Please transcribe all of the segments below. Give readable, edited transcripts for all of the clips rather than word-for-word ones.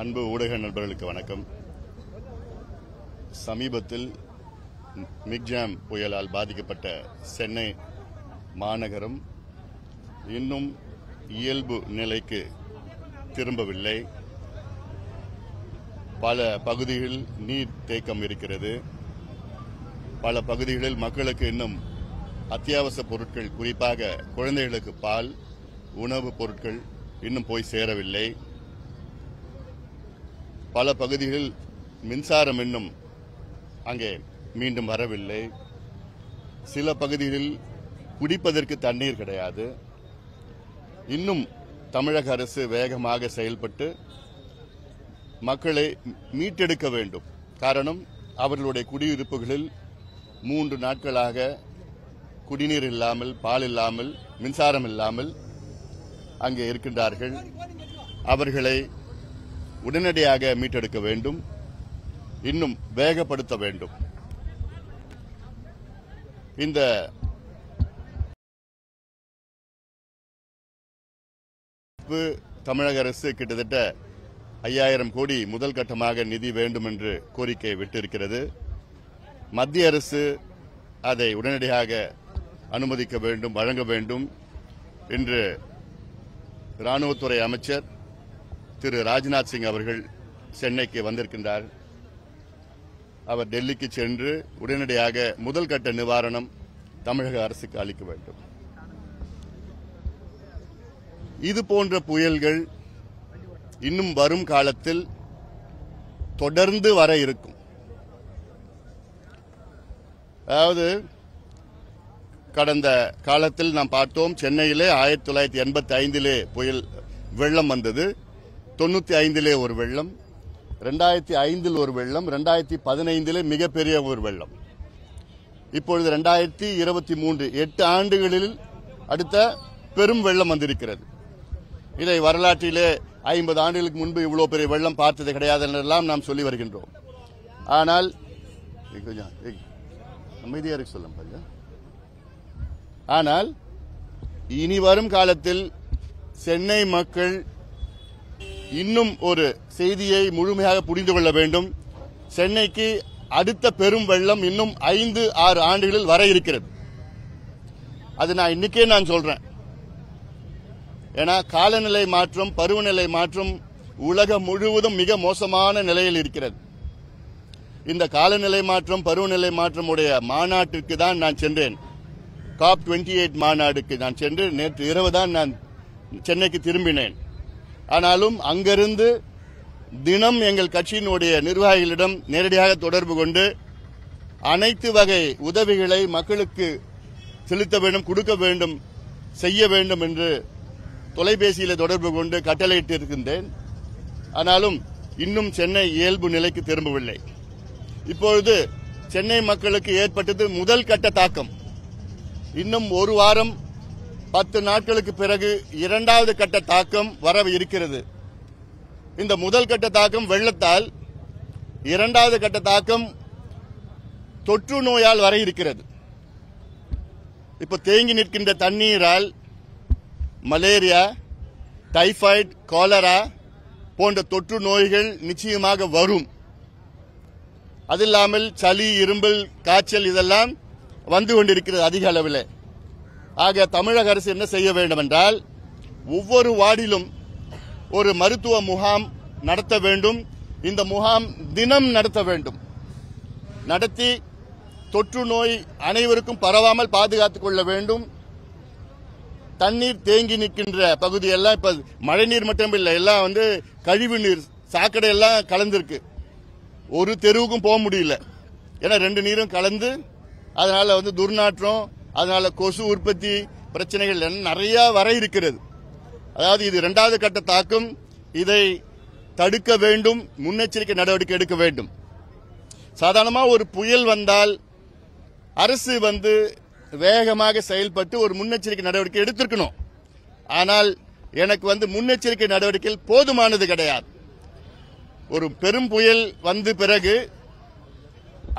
அன்பு ஊடக நண்பர்களுக்கு வணக்கம். சமீபத்தில் மிக்ஜாம் புயலால் பாதிக்கப்பட்ட சென்னை மாநகரம் இன்னும் இயல்பு நிலைக்கு திரும்பவில்லை. பல பகுதிகளில் நீர் தேக்கம் இருக்கிறது. பல பகுதிகளில் மக்களுக்கு இன்னும் அத்தியாவசிய பொருட்கள், குறிப்பாக குழந்தைகளுக்கு பால், உணவுப் பொருட்கள் இன்னும் போய் சேரவில்லை. பல பகுதிகளில் மின்சாரம் இன்னும் அங்கே மீண்டும் வரவில்லை. சில பகுதிகளில் குடிப்பதற்கு தண்ணீர் கிடையாது. இன்னும் தமிழக அரசு வேகமாக செயல்பட்டு மக்களை மீட்டெடுக்க வேண்டும். காரணம், அவர்களுடைய குடியிருப்புகளில் 3 நாட்களாக குடிநீர் இல்லாமல், பால் இல்லாமல், மின்சாரம் இல்லாமல் அங்கே இருக்கின்றார்கள். அவர்களை உடனடியாக மீட்டெடுக்க வேண்டும். இன்னும் வேகப்படுத்த வேண்டும். இந்த தமிழக அரசு கிட்டத்தட்ட 5000 கோடி முதல் கட்டமாக நிதி வேண்டும் என்று கோரிக்கை விட்டிருக்கிறது. மத்திய அரசு அதை உடனடியாக அனுமதிக்க வேண்டும், வழங்க வேண்டும் என்று ராணுவத்துறை அமைச்சர் திரு ராஜ்நாத் சிங் அவர்கள் சென்னைக்கு வந்திருக்கின்றார். அவர் டெல்லிக்கு சென்று உடனடியாக முதல் கட்ட நிவாரணம் தமிழக அரசுக்கு அளிக்க வேண்டும். இது போன்ற புயல்கள் இன்னும் வரும் காலத்தில் தொடர்ந்து வர இருக்கும். அதாவது கடந்த காலத்தில் நாம் பார்த்தோம், சென்னையிலே 1985 புயல் வெள்ளம் வந்தது, 95 ஒரு வெள்ளம், 2005 ஒரு வெள்ளம், 2015 மிகப்பெரிய ஒரு வெள்ளம். இப்பொழுது 2023 8 ஆண்டுகளில் அடுத்த பெரும் வெள்ளம் வந்திருக்கிறது. இதை வரலாற்றிலே 50 ஆண்டுகளுக்கு முன்பு இவ்வளவு பெரிய வெள்ளம் பார்த்தது கிடையாது என்றெல்லாம் நாம் சொல்லி வருகின்றோம். ஆனால் அமைதியாக சொல்லுங்க. ஆனால் இனி வரும் காலத்தில் சென்னை மக்கள் இன்னும் ஒரு செய்தியை முழுமையாக புரிந்து கொள்ள வேண்டும். சென்னைக்கு அடுத்த பெரும் வெள்ளம் இன்னும் 5-6 ஆண்டுகளில் வர இருக்கிறது. அது நான் இன்னைக்கே சொல்றேன். ஏன்னா காலநிலை மாற்றம், பருவநிலை மாற்றம் உலகம் முழுவதும் மிக மோசமான நிலையில் இருக்கிறது. இந்த காலநிலை மாற்றம், பருவநிலை மாற்றம் உடைய மாநாட்டிற்கு தான் நான் சென்றேன். COP28 மாநாடுக்கு நான் சென்று நேற்று இரவு தான் நான் சென்னைக்கு திரும்பினேன். ஆனாலும் அங்கிருந்து தினம் எங்கள் கட்சியினுடைய நிர்வாகிகளிடம் நேரடியாக தொடர்பு கொண்டு அனைத்து வகை உதவிகளை மக்களுக்கு செலுத்த வேண்டும், கொடுக்க வேண்டும், செய்ய வேண்டும் என்று தொலைபேசியில் தொடர்பு கொண்டு கட்டளையிட்டு இருக்கின்றேன். ஆனாலும் இன்னும் சென்னை இயல்பு நிலைக்கு திரும்பவில்லை. இப்பொழுது சென்னை மக்களுக்கு ஏற்பட்டது முதல் கட்ட தாக்கம். இன்னும் ஒரு வாரம் 10 நாட்களுக்கு பிறகு 2வது கட்ட தாக்கம் வர இருக்கிறது. இந்த முதல் கட்ட தாக்கம் வெள்ளத்தால், 2வது கட்ட தாக்கம் தொற்று நோயால் வர இருக்கிறது. இப்ப தேங்கி நிற்கின்ற தண்ணீரால் மலேரியா, டைபாய்டு, காலரா போன்ற தொற்று நோய்கள் நிச்சயமாக வரும். அதில்லாமல் சளி, இரும்பல், காய்ச்சல் இதெல்லாம் வந்து கொண்டிருக்கிறது அதிக அளவில். ஆக தமிழக அரசு என்ன செய்ய வேண்டும் என்றால், ஒவ்வொரு வார்டிலும் ஒரு மருத்துவ முகாம் நடத்த வேண்டும். இந்த முகாம் தினம் நடத்த வேண்டும். நடத்தி தொற்று நோய் அனைவருக்கும் பரவாமல் பாதுகாத்துக் கொள்ள வேண்டும். தண்ணீர் தேங்கி நிற்கின்ற பகுதியெல்லாம் இப்ப மழைநீர் மட்டும் இல்லை, எல்லாம் கழிவு நீர், சாக்கடை எல்லாம் கலந்திருக்கு. ஒரு தெருவுக்கும் போக முடியல. ஏன்னா 2 நீரும் கலந்து அதனால துர்நாற்றம், அதனால கொசு உற்பத்தி பிரச்சனைகள் நிறைய வர இருக்கிறது. அதாவது இது 2வது கட்ட தாக்கம். இதை தடுக்க வேண்டும், முன்னெச்சரிக்கை நடவடிக்கை எடுக்க வேண்டும். சாதாரணமா ஒரு புயல் வந்தால் அரசு வேகமாக செயல்பட்டு ஒரு முன்னெச்சரிக்கை நடவடிக்கை எடுத்திருக்கணும். ஆனால் எனக்கு முன்னெச்சரிக்கை நடவடிக்கைகள் போதுமானது கிடையாது. ஒரு பெரும் புயல் பிறகு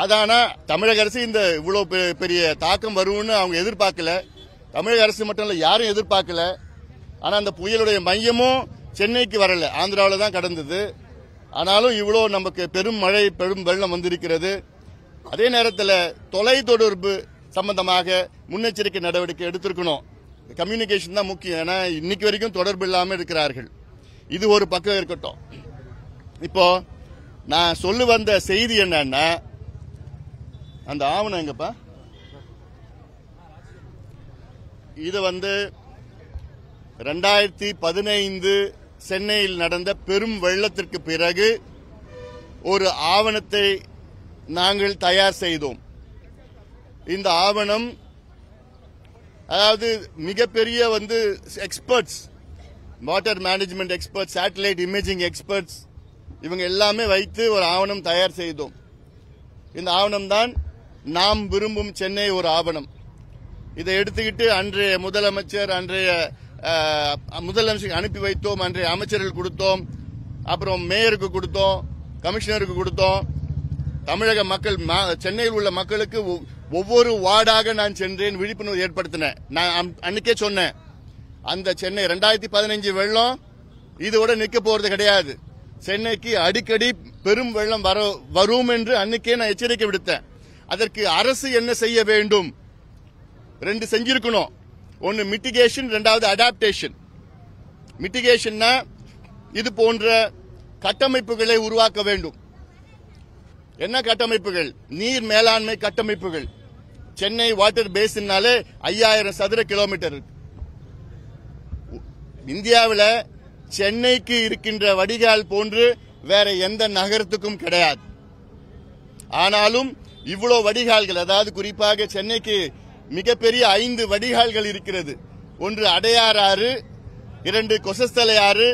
அதானா தமிழக அரசு இந்த இவ்வளவு பெரிய தாக்கம் வரும்னு அவங்க எதிர்பார்க்கல. தமிழக அரசு மட்டும் இல்ல, யாரும் எதிர்பார்க்கல. ஆனா அந்த புயலுடைய மையமும் சென்னைக்கு வரல, ஆந்திராவில் தான் கடந்தது. ஆனாலும் இவ்வளவு நமக்கு பெரும் மழை, பெரும் வெள்ளம் வந்திருக்கிறது. அதே நேரத்தில் தொலைத்தொடர்பு சம்பந்தமாக முன்னெச்சரிக்கை நடவடிக்கை எடுத்திருக்கணும். கம்யூனிகேஷன் தான் முக்கியம். ஏன்னா இன்னைக்கு வரைக்கும் தொடர்பு இல்லாமல் இருக்கிறார்கள். இது ஒரு பக்கம் இருக்கட்டும். இப்போ நான் சொல்ல வந்த செய்தி என்னன்னா, அந்த ஆவணம் எங்கப்பா, இது 2015 சென்னையில் நடந்த பெரும் வெள்ளத்திற்கு பிறகு ஒரு ஆவணத்தை நாங்கள் தயார் செய்தோம். இந்த ஆவணம் அதாவது மிகப்பெரிய experts, water management experts, satellite imaging experts, இவங்க எல்லாமே வைத்து ஒரு ஆவணம் தயார் செய்தோம். இந்த ஆவணம் தான் நாம் விரும்பும் சென்னை ஒரு ஆவணம். இதை எடுத்துக்கிட்டு அன்றைய முதலமைச்சர் அனுப்பி வைத்தோம். அன்றைய அமைச்சர்கள் கொடுத்தோம், அப்புறம் மேயருக்கு கொடுத்தோம், கமிஷனருக்கு கொடுத்தோம். தமிழக மக்கள், சென்னையில் உள்ள மக்களுக்கு ஒவ்வொரு வார்டாக நான் சென்றேன், விழிப்புணர்வு ஏற்படுத்தினேன். நான் அன்னைக்கே சொன்னேன், அந்த சென்னை 2015 வெள்ளம் இதோட நிக்க போறது கிடையாது. சென்னைக்கு அடிக்கடி பெரும் வெள்ளம் வரும் என்று அன்னைக்கே நான் எச்சரிக்கை விடுத்தேன். அதற்கு அரசு என்ன செய்ய வேண்டும்? 2 செஞ்சிருக்கணும். ஒன்னு மிட்டிகேஷன், 2வது அடாப்டேஷன். மிட்டிகேஷன்னா இது போன்ற கட்டமைப்புகளை உருவாக்க வேண்டும். என்ன கட்டமைப்புகள்? நீர் மேலாண்மை கட்டமைப்புகள். சென்னை வாட்டர் பேசின்னாலே 5000 சதுர கிலோமீட்டர். இந்தியாவில் சென்னைக்கு இருக்கின்ற வடிகால் போன்று வேற எந்த நகரத்துக்கும் கிடையாது. ஆனாலும் இவ்வளவு வடிகால்கள், அதாவது குறிப்பாக சென்னைக்கு மிகப்பெரிய 5 வடிகால்கள் இருக்கிறது. 1 அடையார் ஆறு, 2 கொசஸ்தலை ஆறு,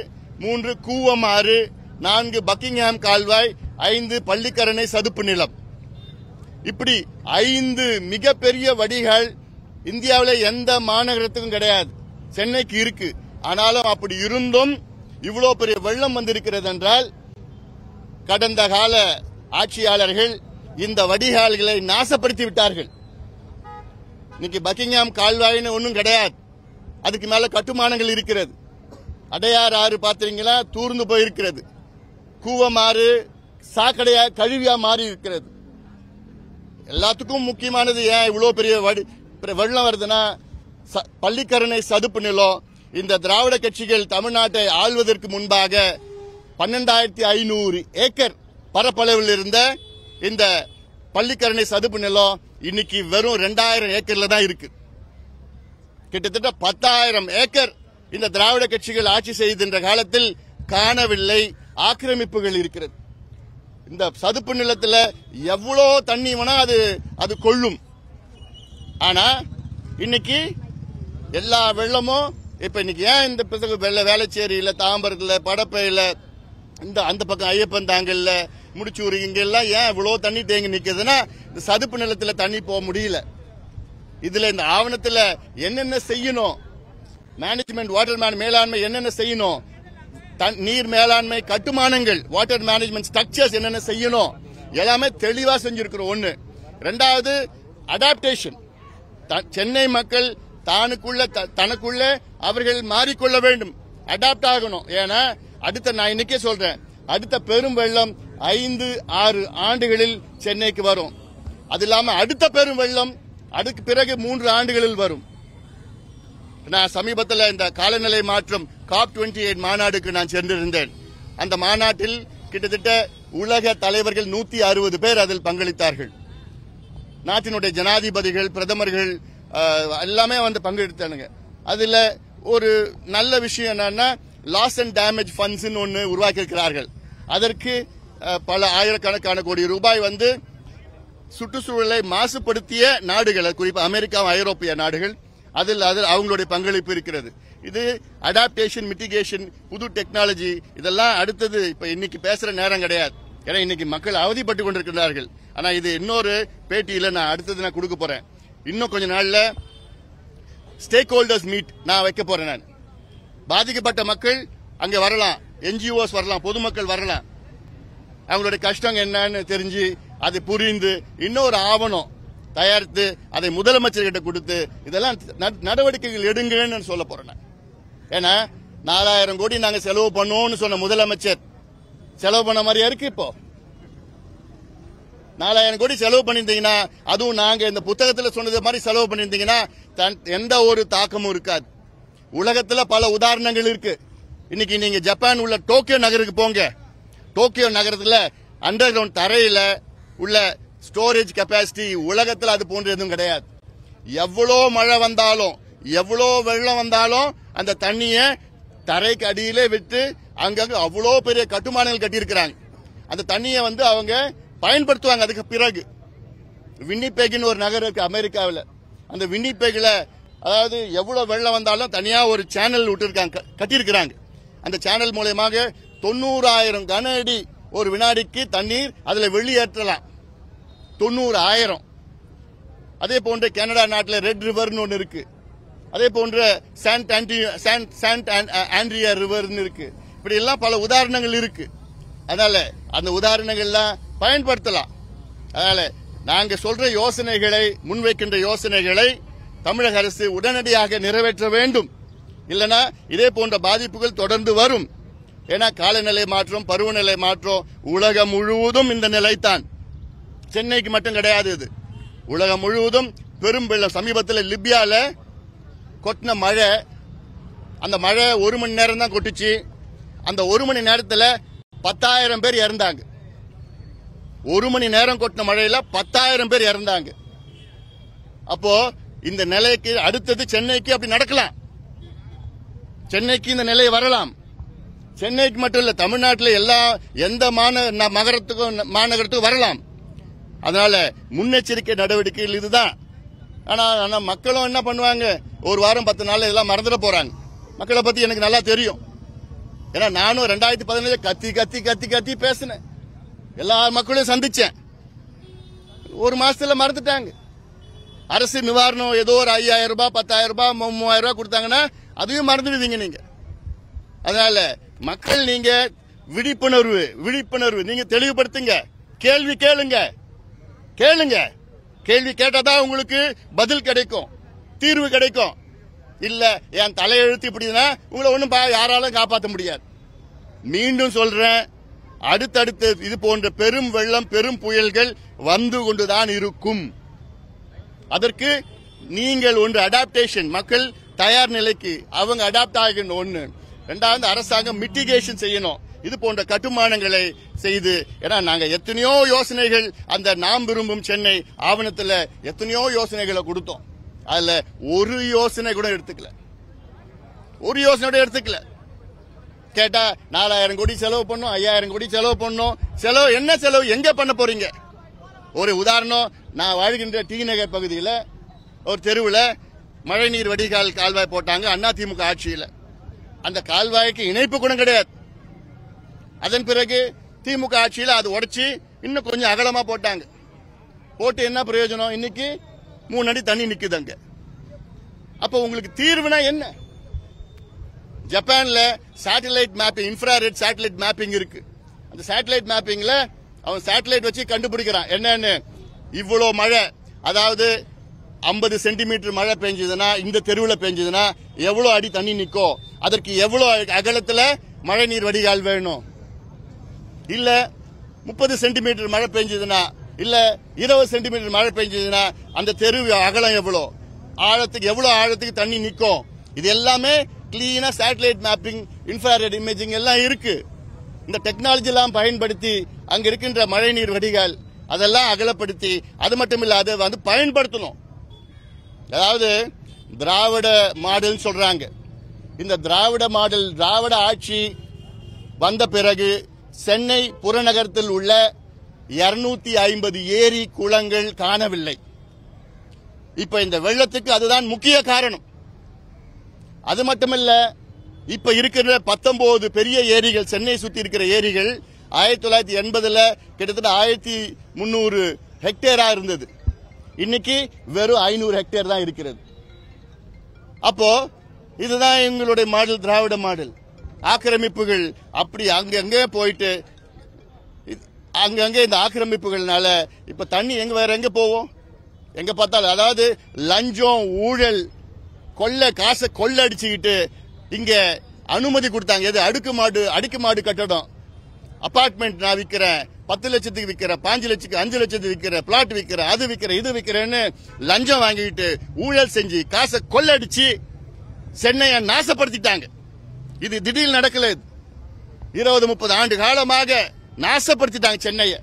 3 கூவம் ஆறு, 4 பக்கிங்ஹாம் கால்வாய், 5 பள்ளிக்கரணை சதுப்பு நிலம். இப்படி 5 மிகப்பெரிய வடிகால் இந்தியாவில் எந்த மாநகரத்துக்கும் கிடையாது, சென்னைக்கு இருக்கு. ஆனாலும் அப்படி இருந்தும் இவ்வளவு பெரிய வெள்ளம் வந்திருக்கிறது என்றால் கடந்த கால ஆட்சியாளர்கள் இந்த வடிகால்களை நாசப்படுத்தி விட்டார்கள். இன்னைக்கு பக்கிங்ஹாம் கால்வாயின்னு ஒன்றும் கிடையாது, அதுக்கு மேல கட்டுமானங்கள் இருக்கிறது. அடையார் ஆறு பாத்தீங்களா, தூர்ந்து போயிருக்கிறது. கூவமாறு சாக்கடையா கழிவியா மாறி இருக்கிறது. எல்லாத்துக்கும் முக்கியமானது ஏன் இவ்வளவு பெரிய வெள்ளம் வருதுன்னா, பள்ளிக்கரணை சதுப்பு நிலம். இந்த திராவிட கட்சிகள் தமிழ்நாட்டை ஆள்வதற்கு முன்பாக 12,500 ஏக்கர் பரப்பளவில் இருந்த இந்த பள்ளிக்கரணை சதுப்பு நிலம் இன்னைக்கு வெறும் 2000 ஏக்கர்ல தான் இருக்கு. கிட்டத்தட்ட 10,000 ஏக்கர் இந்த திராவிட கட்சிகள் ஆட்சி செய்கின்ற காலத்தில் காணவில்லை. ஆக்கிரமிப்புகள் இருக்கிறது. இந்த சதுப்பு நிலத்துல எவ்வளோ தண்ணி வேணா அது கொள்ளும். ஆனா இன்னைக்கு எல்லா வெள்ளமும் இப்ப இன்னைக்கு ஏன் இந்த வேளச்சேரியில, தாம்பரத்துல, படப்பையில, அந்த பக்கம் ஐயப்பன் தாங்கல்ல, முடிச்சூர், இங்க எல்லாம் ஏன் இவ்வளவு தண்ணி தேங்கி நிக்குதுன்னா, இந்த சதுப்பு நிலத்துல தண்ணி போக முடியல. இதுல இந்த ஆவணத்துல என்னென்ன செய்யணும், மேனேஜ்மெண்ட், வாட்டர் மேலாண்மை என்னென்ன செய்யணும், நீர் மேலாண்மை கட்டுமானங்கள், வாட்டர் மேனேஜ்மெண்ட் ஸ்ட்ரக்சர்ஸ் என்னென்ன செய்யணும், எல்லாமே தெளிவா செஞ்சிருக்கிறோம். 1. 2வது அடாப்டேஷன். சென்னை மக்கள் தனக்குள்ள அவர்கள் மாறிக்கொள்ள வேண்டும், அடாப்ட் ஆகணும். ஏன்னா நான் இன்னைக்கே சொல்றேன், அடுத்த பெரும் வெள்ளம் 5-6 ஆண்டுகளில் சென்னைக்கு வரும். அது இல்லாம அடுத்த பெரும் வெள்ளம் அதுக்கு பிறகு 3 ஆண்டுகளில் வரும். நான் சமீபத்தில் இந்த காலநிலை மாற்றம் COP28 மாநாடுக்கு நான் சென்றிருந்தேன். அந்த மாநாட்டில் கிட்டத்தட்ட உலக தலைவர்கள் 160 பேர் அதில் பங்களித்தார்கள். நாட்டினுடைய ஜனாதிபதிகள், பிரதமர்கள் எல்லாமே பங்கெடுத்தானுங்க. அதுல ஒரு நல்ல விஷயம் என்னன்னா, லாஸ் அண்ட் டேமேஜ் ஃபண்ட்ஸ் ஒன்னு உருவாக்கி இருக்கிறார்கள். அதற்கு பல ஆயிரக்கணக்கான கோடி ரூபாய் சுற்றுச்சூழலை மாசுபடுத்திய நாடுகள், குறிப்பாக அமெரிக்கா, ஐரோப்பிய நாடுகள், அதில் அவங்களுடைய பங்களிப்பு இருக்கிறது. இது அடாப்டேஷன், மிட்டிகேஷன், புது டெக்னாலஜி, இதெல்லாம் அடுத்தது. இப்ப இன்னைக்கு பேசுற நேரம் கிடையாது. ஏன்னா இன்னைக்கு மக்கள் அவதிப்பட்டு கொண்டிருக்கிறார்கள். ஆனா இது இன்னொரு பேட்டியில நான் அடுத்தது நான் கொடுக்க போறேன். இன்னும் கொஞ்ச நாள்ல ஸ்டேக் ஹோல்டர்ஸ் மீட் நான் வைக்க போறேன். நான் பாதிக்கப்பட்ட மக்கள் அங்க வரலாம், என்ஜிஓஸ் வரலாம், பொதுமக்கள் வரலாம். அவங்களுடைய கஷ்டம் என்னன்னு தெரிஞ்சு அதை புரிந்து இன்னொரு ஆவணம் தயாரித்து அதை முதலமைச்சர்கிட்ட கொடுத்து இதெல்லாம் நடவடிக்கைகள் எடுங்கன்னு சொல்ல போறேன். ஏன்னா 4000 கோடி நாங்க செலவு பண்ணுவோம்னு சொன்ன முதலமைச்சர் செலவு பண்ண மாதிரியா இருக்கு. இப்போ 4000 கோடி செலவு பண்ணிருந்தீங்கன்னா, அதுவும் நாங்க இந்த புத்தகத்தில் சொன்னது மாதிரி செலவு பண்ணிருந்தீங்கன்னா எந்த ஒரு தாக்கமும் இருக்காது. உலகத்துல பல உதாரணங்கள் இருக்கு. இன்னைக்கு நீங்க ஜப்பான் உள்ள டோக்கியோ நகருக்கு போங்க. டோக்கியோ நகரத்துல அண்டர் கிரவுண்ட் தரையில உள்ள ஸ்டோரேஜ் கெப்பாசிட்டி உலகத்துல அது போன்ற எதுவும் கிடையாது. எவ்வளோ மழை வந்தாலும், எவ்வளோ வெள்ளம் வந்தாலும் அந்த தண்ணிய தரைக்கு அடியிலே விட்டு அங்கங்க அவ்வளோ பெரிய கட்டுமானங்கள் கட்டியிருக்கிறாங்க. அந்த தண்ணியை அவங்க பயன்படுத்துவாங்க. அதுக்கு பிறகு வின்னிபெக்னு ஒரு நகரம் இருக்கு அமெரிக்காவில். அந்த வின்னிபெக்ல அதாவது எவ்வளவு வெள்ளம் வந்தாலும் தனியா ஒரு சேனல் விட்டுருக்காங்க, கட்டியிருக்கிறாங்க. அந்த சேனல் மூலமாக 90,000 கன அடி ஒரு வினாடிக்கு தண்ணீர் அதுல வெளியேற்றலாம். 90,000. அதே போன்ற கனடா நாட்டில் ரெட் ரிவர்னு ஒன்று இருக்கு. அதே போன்ற சாண்ட் ஆண்ட்ரியா ரிவர்னு இருக்கு. இப்படி எல்லாம் பல உதாரணங்கள் இருக்கு. அதனால அந்த உதாரணங்கள்லாம் பயன்படுத்தலாம். அதனால நாங்க சொல்ற யோசனைகளை, முன்வைக்கின்ற யோசனைகளை தமிழக அரசு உடனடியாக நிறைவேற்ற வேண்டும். இல்லனா இதே போன்ற பாதிப்புகள் தொடர்ந்து வரும். ஏன்னா காலநிலை மாற்றம், பருவநிலை மாற்றம் உலகம் முழுவதும் இந்த நிலைத்தான். சென்னைக்கு மட்டும் கிடையாது. இது உலகம் முழுவதும் பெரும் வெள்ளம். சமீபத்தில் லிபியால கொட்டின மழை, அந்த மழை 1 மணி நேரம் தான் கொட்டுச்சு. அந்த 1 மணி நேரத்தில் 10,000 பேர் இறந்தாங்க. 1 மணி நேரம் கொட்டின மழையில 10,000 பேர் இறந்தாங்க. அப்போ இந்த நிலைக்கு அடுத்தது சென்னைக்கு அப்படி நடக்கலாம். சென்னைக்கு இந்த நிலை வரலாம். சென்னைக்கு மட்டும் இல்ல, தமிழ்நாட்டில் எந்த மாநகரத்துக்கும் வரலாம். அதனால முன்னெச்சரிக்கை நடவடிக்கைகள் இதுதான். ஆனா மக்களும் என்ன பண்ணுவாங்க, ஒரு வாரம் 10 நாள் இதெல்லாம் மறந்துட போறாங்க. மக்களை பத்தி எனக்கு நல்லா தெரியும். ஏன்னா நானும் 2015 கத்தி கத்தி கத்தி கத்தி பேசினேன். எல்லா மக்களையும் சந்திச்சேன். ஒரு மாசத்துல மறந்துட்டாங்க. அரசு நிவாரணம் ஏதோ ஒரு 5,000 ரூபாய், 10,000 ரூபாய், 3,000 ரூபாய் கொடுத்தாங்கன்னா அதையும் மறந்துடுவீங்க நீங்க. அதனால மக்கள் நீங்க விழிப்புணர்வு நீங்க தெளிவுபடுத்துங்க. கேள்வி கேளுங்க. கேள்வி கேட்டாதான் உங்களுக்கு பதில் கிடைக்கும், தீர்வு கிடைக்கும். இல்ல என் தலையெழுத்து இப்படின்னா உங்களை ஒன்னும் யாராலும் காப்பாற்ற முடியாது. மீண்டும் சொல்றேன், அடுத்தடுத்து இது போன்ற பெரும் வெள்ளம், பெரும் புயல்கள் வந்து கொண்டுதான் இருக்கும். அதற்கு நீங்கள் ஒன்று அடாப்டேஷன், மக்கள் தயார் நிலைக்கு அவங்க அடாப்ட் ஆகணும். ஒன்று. இரண்டாவது, அரசாங்கம் மிட்டிகேஷன் செய்யணும். இது போன்ற கட்டுமானங்களை செய்து, ஏன்னா நாங்க எத்தனையோ யோசனைகள் அந்த நாம் விரும்பும் சென்னை ஆவணத்தில் எத்தனையோ யோசனைகளை கொடுத்தோம். அதுல ஒரு யோசனை கூட எடுத்துக்கல. கேட்டா 4,000 கோடி செலவு பண்ணும், 5,000 கோடி செலவு பண்ணும். என்ன செலவு எங்க பண்ண போறீங்க? ஒரு உதாரணம், நான் வாழ்கின்ற டி நகர் பகுதியில் ஒரு தெருவில் மழைநீர் வடிகால் கால்வாய் போட்டாங்க அதிமுக ஆட்சியில். அந்த கால்வாய்க்கு இணைப்பு கூட கிடையாது. அதன் பிறகு திமுக ஆட்சியில் அது உடைச்சி இன்னும் கொஞ்சம் அகலமா போட்டாங்க. போட்டு என்ன பிரயோஜனம்? இன்னைக்கு 3 அடி தண்ணி நிக்குது அங்க. அப்ப உங்களுக்கு தீர்வுனா என்ன? ஜப்பான்ல satellite mapping, infrared satellite mapping இருக்கு. அந்த சேட்டலைட் மேப்பிங்ல அவன் சேட்டலைட் வச்சு கண்டுபிடிக்கிறான் என்னன்னு. இவ்வளவு மழை, அதாவது 50 சென்டிமீட்டர் மழை பெஞ்சதுன்னா, இந்த தெருவில் பெஞ்சதுன்னா எவ்வளவு அடி தண்ணி நிற்கும், அதற்கு எவ்வளவு அகலத்துல மழை நீர் வடிகால் வேணும். இல்ல 30 சென்டிமீட்டர் மழை பெஞ்சதுன்னா, இல்ல 20 சென்டிமீட்டர் மழை பெஞ்சதுன்னா அந்த தெரு அகலம் எவ்வளவு ஆழத்துக்கு தண்ணி நிற்கும். இது எல்லாமே கிளீனா சேட்டலைட் மேப்பிங், இன்ஃப்ராரெட் இமேஜிங் எல்லாம் இருக்கு. இந்த டெக்னாலஜி எல்லாம் பயன்படுத்தி அங்க இருக்கின்ற மழை நீர் வடிகால் அதெல்லாம் அகலப்படுத்தி, அது மட்டும் இல்ல அதை பயன்படுத்தணும். அதாவது திராவிட மாடல் சொல்றாங்க. இந்த திராவிட மாடல், திராவிட ஆட்சி வந்த பிறகு சென்னை புறநகரத்தில் உள்ள 250 ஏரி குளங்கள் காணவில்லை. இப்ப இந்த வெள்ளத்துக்கு அதுதான் முக்கிய காரணம். அது மட்டுமல்ல, இப்ப இருக்கிற 19 பெரிய ஏரிகள், சென்னை சுத்தி இருக்கிற ஏரிகள் 1980 கிட்டத்தட்ட 1300 ஹெக்டேரா இருந்தது. இன்னைக்கு வெறும் 500 ஹெக்டேர் தான் இருக்கிறது. அப்போ இதுதான் எங்களுடைய மாடல், திராவிட மாடல். ஆக்கிரமிப்புகள் அப்படி அங்கங்கே போயிட்டு அங்கங்கே இந்த ஆக்கிரமிப்புகள்னால இப்ப தண்ணி வேற எங்க போவோம்? எங்க பார்த்தாலும் அதாவது லஞ்சம், ஊழல், காசை கொள்ளடிச்சுக்கிட்டு இங்க அனுமதி கொடுத்தாங்க. எது? அடுக்குமாடு கட்டடம், அபார்ட்மெண்ட் நான் விற்கிறேன், 10 லட்சத்துக்கு விற்கிறேன், 5 லட்சத்துக்கு விற்கிறேன், பிளாட் விற்கிறேன், அது விற்கிறேன், இது விற்கிறேன்னு லஞ்சம் வாங்கிட்டு ஊழல் செஞ்சு காசை கொள்ளடிச்சு சென்னையை நாசப்படுத்திட்டாங்க. இது திடீர்னு நடக்கல. 20-30 ஆண்டு காலமாக நாசப்படுத்திட்டாங்க சென்னையை.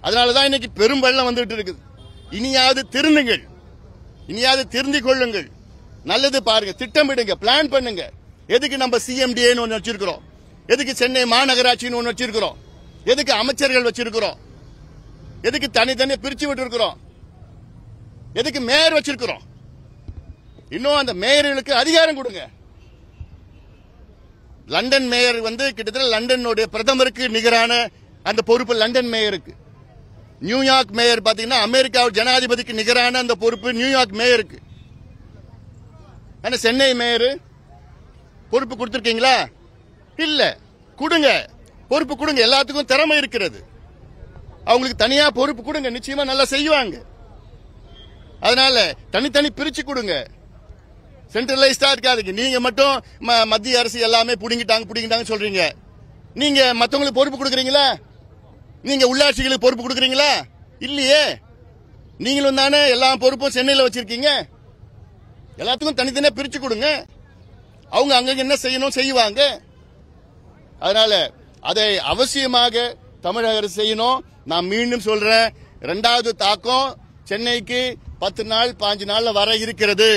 அதனாலதான் இன்னைக்கு பெரும் வெள்ளம் வந்துட்டு இருக்குது. இனியாவது திருந்துங்கள், இனியாவது திருந்திக் கொள்ளுங்கள். நல்லது பாருங்க, திட்டமிடுங்க, பிளான் பண்ணுங்க. எதுக்கு நம்ம சிஎம்டிஏன்னு ஒன்று வச்சிருக்கிறோம்? எதுக்கு சென்னை மாநகராட்சின்னு ஒன்று வச்சிருக்கிறோம்? எதுக்கு அமைச்சர்கள் வச்சிருக்கிறோம்? எதுக்கு தனித்தனியா பிரிச்சு விட்டு இருக்கிறோம்? எதுக்கு மேயர் வச்சிருக்கிறோம்? இன்னும் அந்த மேயர்களுக்கு அதிகாரம் கொடுங்க. லண்டன் மேயர் கிட்டத்தட்ட லண்டனுடைய பிரதமருக்கு நிகரான அந்த பொறுப்பு லண்டன் மேயருக்கு. நியூயார்க் மேயர் பாத்தீங்கன்னா அமெரிக்கா ஜனாதிபதிக்கு நிகரான அந்த பொறுப்பு நியூயார்க் மேயருக்கு. சென்னை மேயர் பொறுப்பு கொடுத்திருக்கீங்களா? இல்ல. கொடுங்க, பொறுப்பு கொடுங்க. எல்லாத்துக்கும் திறமை இருக்கிறது. அவங்களுக்கு தனியா பொறுப்பு கொடுங்க, நிச்சயமா நல்லா செய்வாங்க. அதனால தனித்தனி பிரிச்சு கொடுங்க, சென்ட்ரலைஸ்டா இருக்காதுங்க. நீங்க மட்டும் மத்திய அரசு எல்லாமே புடிங்கிட்டாங்க சொல்றீங்க. நீங்க மத்தவங்களுக்கு பொறுப்பு கொடுக்கறீங்களா? நீங்க உள்ளாட்சிகளுக்கு பொறுப்பு கொடுக்கறீங்களா? இல்லையே. நீங்களும் தானே எல்லா பொறுப்பும் சென்னையில் வச்சிருக்கீங்க. எல்லாத்துக்கும் தனித்தனியா பிரிச்சு கொடுங்க. அவங்க அங்க என்ன செய்யணும் செய்வாங்க. அதனால அதை அவசியமாக தமிழக அரசு செய்யணும். நான் மீண்டும் சொல்றேன், 2வது தாக்கம் சென்னைக்கு 10 நாள் 5 நாள்ல வர இருக்கிறது.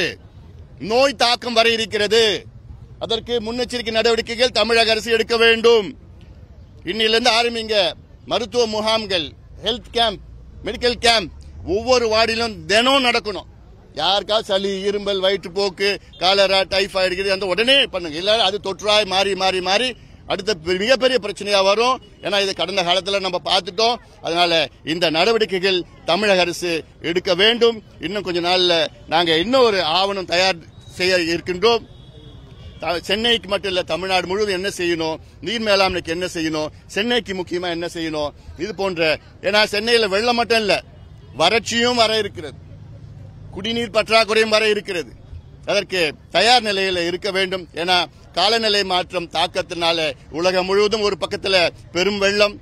நோய் தாக்கம் வர இருக்கிறது. அதற்கு முன்னெச்சரிக்கை நடவடிக்கைகள் தமிழக அரசு எடுக்க வேண்டும். இன்னிலிருந்து ஆரம்பிங்க. மருத்துவ முகாம்கள், ஹெல்த் கேம்ப், மெடிக்கல் கேம்ப் ஒவ்வொரு வார்டிலும் தினம் நடக்கணும். யாருக்கா சளி, இரும்பல், வயிற்றுப்போக்கு, காலரா, டைபாய்டு அந்த உடனே பண்ணுங்க. இல்ல அது தொற்றாய் மாறி மாறி மாறி அடுத்த மிகப்பெரிய பிரச்சனையா வரும். ஏன்னா இது கடந்த காலத்தில் நம்ம பார்த்துட்டோம். அதனால இந்த நடவடிக்கைகள் தமிழக அரசு எடுக்க வேண்டும். இன்னும் கொஞ்ச நாள்ல நாங்க இன்னும் ஒரு ஆவணம் தயார் செய்ய இருக்கின்றோம். சென்னைக்கு மட்டும் இல்ல, தமிழ்நாடு முழுவதும் என்ன செய்யணும், நீர் மேலாண்மைக்கு என்ன செய்யணும், சென்னைக்கு முக்கியமா என்ன செய்யணும், இது போன்ற. ஏன்னா சென்னையில் வெள்ளம் மட்டும் இல்ல, வறட்சியும் வர இருக்கிறது, குடிநீர் பற்றாக்குறையும் வர இருக்கிறது. அதற்கு தயார் நிலையில் இருக்க வேண்டும். ஏன்னா காலநிலை மாற்றம் தாக்கத்தினால உலகம் முழுவதும் ஒரு பக்கத்துல பெரும் வெள்ளம்,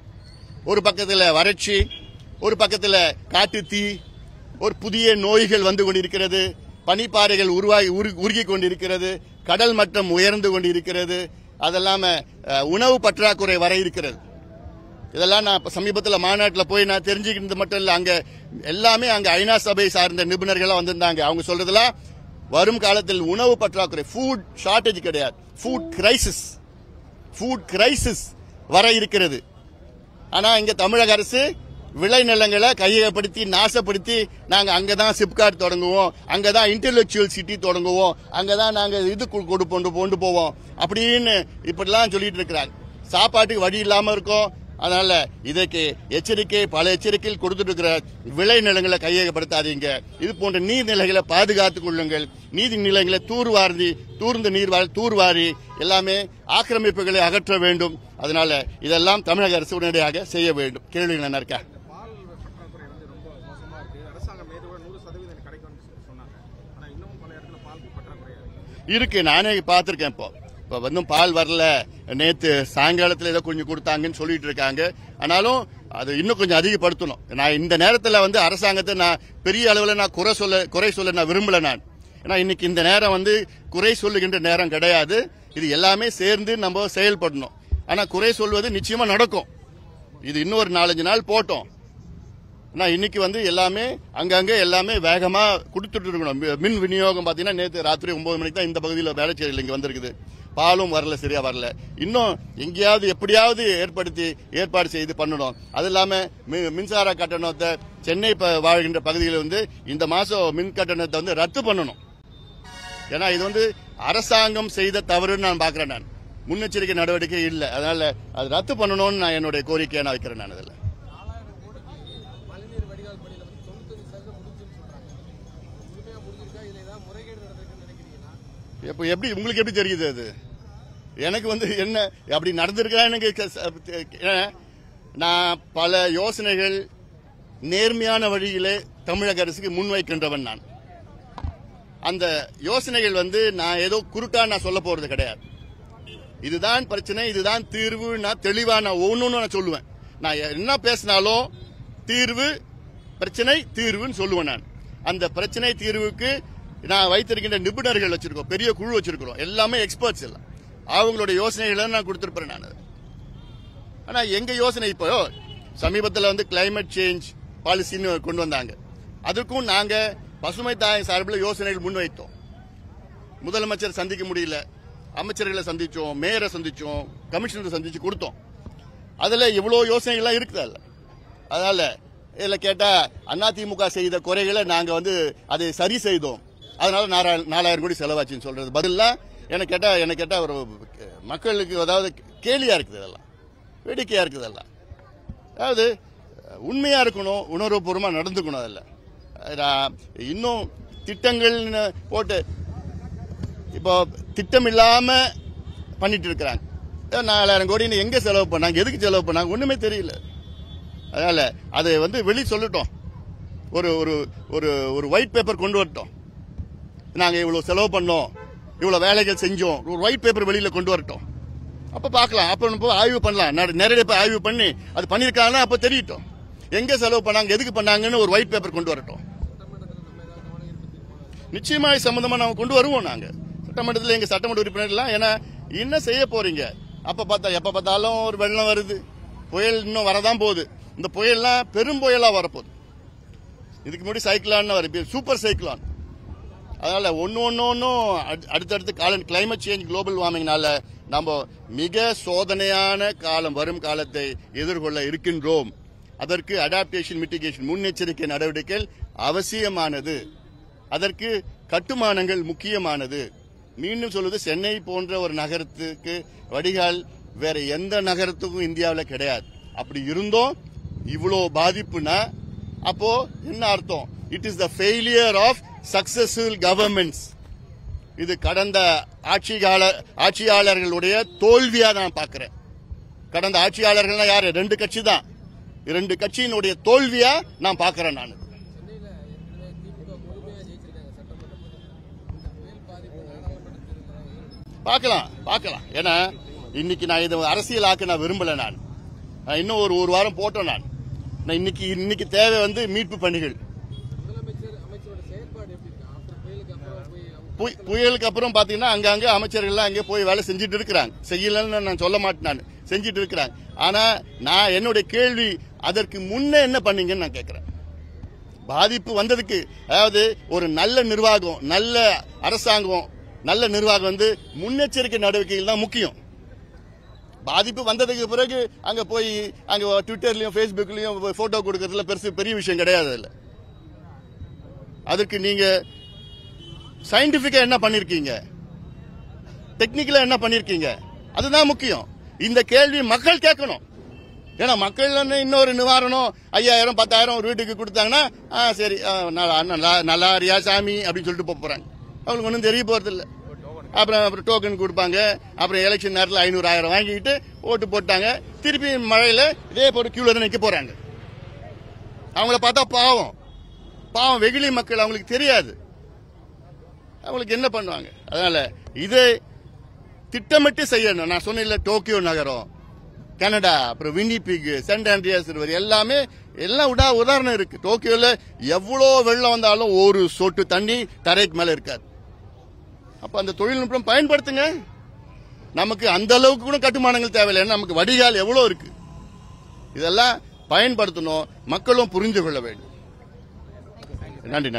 ஒரு பக்கத்துல வறட்சி, ஒரு பக்கத்துல காட்டு தீ, ஒரு புதிய நோய்கள் வந்து கொண்டிருக்கிறது, பனிப்பாறைகள் உருகி கொண்டிருக்கிறது, கடல் மட்டம் உயர்ந்து கொண்டிருக்கிறது. அதெல்லாம உணவு பற்றாக்குறை வர இருக்கிறது. இதெல்லாம் நான் சமீபத்தில் மாநாட்டில் போய் நான் தெரிஞ்சுக்கிட்டது மட்டும் இல்ல, அங்க எல்லாமே அங்க ஐநா சபை சார்ந்த நிபுணர்கள் வந்திருந்தாங்க. அவங்க சொல்றதுலாம் வரும் காலத்தில் உணவு பற்றாக்குறை, ஃபுட் ஷார்டேஜ் கிடையாது, ஃபுட் கிரைசிஸ் வர இருக்கிறது. ஆனா இங்க தமிழக அரசு விளைநிலங்களை கையகப்படுத்தி நாசப்படுத்தி நாங்க அங்கதான் சிப்காட் தொடங்குவோம், அங்கதான் இன்டெலெக்சுவல் சிட்டி தொடங்குவோம், அங்கதான் நாங்க இது கொண்டு போவோம் அப்படின்னு இப்படிலாம் சொல்லிட்டு இருக்கிறாங்க. சாப்பாட்டுக்கு வழி இல்லாம இருக்கும். அதனால இதற்கு எச்சரிக்கை, பல எச்சரிக்கைகள் கொடுத்துட்டு இருக்கிற விளைநிலங்களை கையகப்படுத்தாதீங்க. இது போன்ற நீர்நிலைகளை பாதுகாத்துக் கொள்ளுங்கள். நீர்நிலைகளை தூர்வாரி எல்லாமே ஆக்கிரமிப்புகளை அகற்ற வேண்டும். அதனால இதெல்லாம் தமிழக அரசு உடனடியாக செய்ய வேண்டும். கேள்விகள் என்ன இருக்கா? இருக்கு, நானே பார்த்திருக்கேன். இப்போ வந்தும் பால் வரல, நேத்து சாயங்காலத்தில் ஏதோ கொஞ்சம் கொடுத்தாங்கன்னு சொல்லிட்டு இருக்காங்க. ஆனாலும் அது இன்னும் கொஞ்சம் அதிகப்படுத்தணும். நான் இந்த நேரத்தில் அரசாங்கத்தை நான் பெரிய அளவில் நான் குறை சொல்ல நான் விரும்பல. நான் ஏன்னா இன்னைக்கு இந்த நேரம் குறை சொல்லுகின்ற நேரம் கிடையாது. இது எல்லாமே சேர்ந்து நம்ம செயல்படணும். ஆனா குறை சொல்வது நிச்சயமா நடக்கும். இது இன்னும் ஒரு 4-5 நாள் போட்டோம். இன்னைக்கு எல்லாமே அங்கங்க எல்லாமே வேகமா கொடுத்துட்டு இருக்கணும். மின் விநியோகம் பாத்தீங்கன்னா நேற்று ராத்திரி 9 மணிக்கு தான் இந்த பகுதியில் வேலைச்சேரியில் இங்க வந்திருக்குது. பாலும் வரல, சரியா வரல. இன்னும் எங்கேயாவது எப்படியாவது ஏற்பாடு செய்து பண்ணணும். அது இல்லாம மின்சார கட்டணத்தை சென்னை வாழ்கின்ற பகுதியில் இந்த மாசம் மின் கட்டணத்தை ரத்து பண்ணணும். ஏன்னா இது வந்து அரசாங்கம் செய்த தவறுன்னு நான் பாக்குறேன். நான் முன்னெச்சரிக்கை நடவடிக்கை இல்லை, அதனால அது ரத்து பண்ணணும்னு நான் என்னுடைய கோரிக்கையை நான் வைக்கிறேன். நான் இதில் எப்படி உங்களுக்கு எப்படி தெரியுது? அது எனக்கு வந்து என்ன அப்படி நடந்திருக்கா? எனக்கு நான் பல யோசனைகள் நேர்மையான வழியிலே தமிழக அரசுக்கு முன்வைக்கின்றவன். நான் அந்த யோசனைகள் வந்து நான் ஏதோ குருட்டா நான் சொல்ல போறது கிடையாது. இதுதான் பிரச்சனை, இதுதான் தீர்வு. நான் தெளிவா நான் ஒன்னு நான் சொல்லுவேன். நான் என்ன பேசினாலும் தீர்வு பிரச்சனை தீர்வுன்னு சொல்லுவேன். நான் அந்த பிரச்சனை தீர்வுக்கு நான் வைத்திருக்கின்ற நிபுணர்கள் வச்சிருக்கோம், பெரிய குழு வச்சிருக்கிறோம், எல்லாமே எக்ஸ்பர்ட்ஸ் எல்லாம். அவங்களுடைய யோசனைகளை நான் கொடுத்திருப்பேன். நான் ஆனா எங்க யோசனை இப்போ சமீபத்தில் வந்து கிளைமேட் சேஞ்ச் பாலிசின்னு கொண்டு வந்தாங்க. அதுக்கும் நாங்க பசுமை தாயம் சார்பில் யோசனைகள் முன்வைத்தோம். முதலமைச்சர் சந்திக்க முடியல, அமைச்சர்களை சந்திச்சோம், மேயரை சந்திச்சோம், கமிஷனரை சந்திச்சு கொடுத்தோம். அதுல இவ்வளவு யோசனைகள்லாம் இருக்குதா? அதனால இதுல கேட்டா அதிமுக செய்த குறைகளை நாங்க வந்து அதை சரி செய்தோம், அதனால 4000 கோடி செலவாச்சுன்னு சொல்றது பதிலா எனக்கு கேட்டா ஒரு மக்களுக்கு அதாவது கேலியா இருக்குது, இதெல்லாம் வேடிக்கையா இருக்குது. இதெல்லாம் அதாவது உண்மையா இருக்கணும், உணர்வுபூர்வமா நடந்துக்கணும். அதில் இன்னும் திட்டங்கள் போட்டு இப்போ திட்டம் இல்லாம பண்ணிட்டு இருக்கிறாங்க. 4000 கோடி எங்க செலவு பண்ணாங்க, எதுக்கு செலவு பண்ணாங்க, ஒண்ணுமே தெரியல. அதனால அதை வந்து வெளி சொல்லட்டும், ஒரு ஒரு ஒரு ஒரு ஒயிட் பேப்பர் கொண்டு வரட்டும். நாங்க இவ்வளவு செலவு பண்ணோம், இவ்வளவு வேலைகள் செஞ்சோம், ஒரு ஒயிட் பேப்பர் வெளியில கொண்டு வரட்டும். அப்ப பாக்கலாம், அப்ப ஆய்வு பண்ணலாம், நேரடியாக ஆய்வு பண்ணி அது பண்ணிருக்காங்கன்னா அப்ப தெரியட்டும். எங்க செலவு பண்ணாங்க, எதுக்கு பண்ணாங்கன்னு ஒரு ஒயிட் பேப்பர் கொண்டு வரட்டும். நிச்சயமா சம்பந்தமா நாங்க கொண்டு வருவோம். நாங்க சட்டமன்றத்தில் எங்க சட்டமன்ற உறுப்பினர்லாம் ஏன்னா என்ன செய்ய போறீங்க? எப்ப பார்த்தாலும் ஒரு வெள்ளம் வருது, புயல் இன்னும் வரதான் போகுது. இந்த புயல்லாம் பெரும் புயலா வரப்போகுது. இதுக்கு முன்னாடி சைக்ளான் வரும், சூப்பர் சைக்ளான். அதனால ஒன்னும் அடுத்தடுத்து கிளைமேட் சேஞ்ச் குளோபல் வார்மிங்னால நம்ம மிக சோதனையான காலம் வரும் காலத்தை எதிர்கொள்ள இருக்கின்றோம். அதற்கு அடாப்டேஷன் மிட்டிகேஷன் முன்னெச்சரிக்கை நடவடிக்கைகள் அவசியமானது. அதற்கு கட்டுமானங்கள் முக்கியமானது. மீண்டும் சொல்வது, சென்னை போன்ற ஒரு நகரத்துக்கு வடிகால் வேற எந்த நகரத்துக்கும் இந்தியாவில் கிடையாது. அப்படி இருந்தோம் இவ்வளோ பாதிப்புனா அப்போ என்ன அர்த்தம்? It is the failure of successful governments. இது கடந்த ஆட்சியாளர்களுடைய தோல்வியா நான் பார்க்கிறேன். கடந்த ஆட்சியாளர்கள் யாரு? 2 கட்சி தான். 2 கட்சியினுடைய தோல்வியா நான் பார்க்கிறேன். நான் பார்க்கலாம். ஏன்னா இன்னைக்கு நான் இது அரசியலாக்க நான் விரும்பல. நான் இன்னும் ஒரு வாரம் போட்டோம். நான் இன்னைக்கு தேவை வந்து மீட்பு பணிகள். புயலுக்கு அப்புறம் பாத்தீங்கன்னா அங்கங்க அமைச்சர்கள் அங்கே போய் வேலை செஞ்சுட்டு இருக்கிறாங்க. செய்யலன்னு நான் சொல்ல மாட்டேன், நான் செஞ்சுட்டு இருக்கிறாங்க. ஆனா நான் என்னுடைய கேள்வி, அதற்கு முன்ன என்ன பண்ணீங்கன்னு நான் கேட்கிறேன். பாதிப்பு வந்ததுக்கு, அதாவது ஒரு நல்ல நிர்வாகம், நல்ல அரசாங்கம், நல்ல நிர்வாகம் வந்து முன்னெச்சரிக்கை நடவடிக்கைகள் தான் முக்கியம். பாதிப்பு வந்ததுக்கு பிறகு அங்க போய் அங்க ட்விட்டர்லயும் பேஸ்புக்லயும் போட்டோ கொடுக்கறதுல பெரிய விஷயம் கிடையாது. இல்ல, அதுக்கு நீங்க சயின்டிபிக்கா என்ன பண்ணிருக்கீங்க, டெக்னிக்கலா என்ன பண்ணிருக்கீங்க, அதுதான் முக்கியம். இந்த கேள்வி மக்கள் கேட்கணும். ஏன்னா மக்கள் இன்னொரு நிவாரணம் 5000 10,000 ஒரு வீட்டுக்கு கொடுத்தாங்கன்னா சரி நல்லா ரியா சாமி அப்படின்னு சொல்லிட்டு போறாங்க. அவங்களுக்கு ஒன்றும் தெரிய போறது இல்லை. அப்புறம் டோக்கன் கொடுப்பாங்க. அப்புறம் எலெக்ஷன் நேரத்தில் 500 1000 வாங்கிக்கிட்டு ஓட்டு போட்டாங்க. திருப்பி மழையில இதே போட்டு கியூல தான் நிக்க போறாங்க. அவங்கள பார்த்தா பாவம் வெகுளி மக்கள், அவங்களுக்கு தெரியாது அவங்களுக்கு என்ன பண்ணுவாங்க. அதனால இதை திட்டமிட்டு செய்யணும். நான் சொன்ன டோக்கியோ நகரம், கனடா, அப்புறம் வினிபிக், சென்ட் ஆண்ட்ரியாஸ் ரிவர் எல்லாமே எல்லாம் உதாரணம் இருக்கு. டோக்கியோல எவ்வளோ வெள்ளம் வந்தாலும் ஒரு சொட்டு தண்ணி தரைக்கு மேல இருக்காது. அப்ப அந்த தொழில்நுட்பம் பயன்படுத்துங்க. நமக்கு அந்த அளவுக்கு கூட கட்டுமானங்கள் தேவையில்லை. நமக்கு வடிகால் எவ்வளவு இருக்கு, இதெல்லாம் பயன்படுத்தணும். மக்களும் புரிந்து கொள்ள வேண்டும். நன்றி.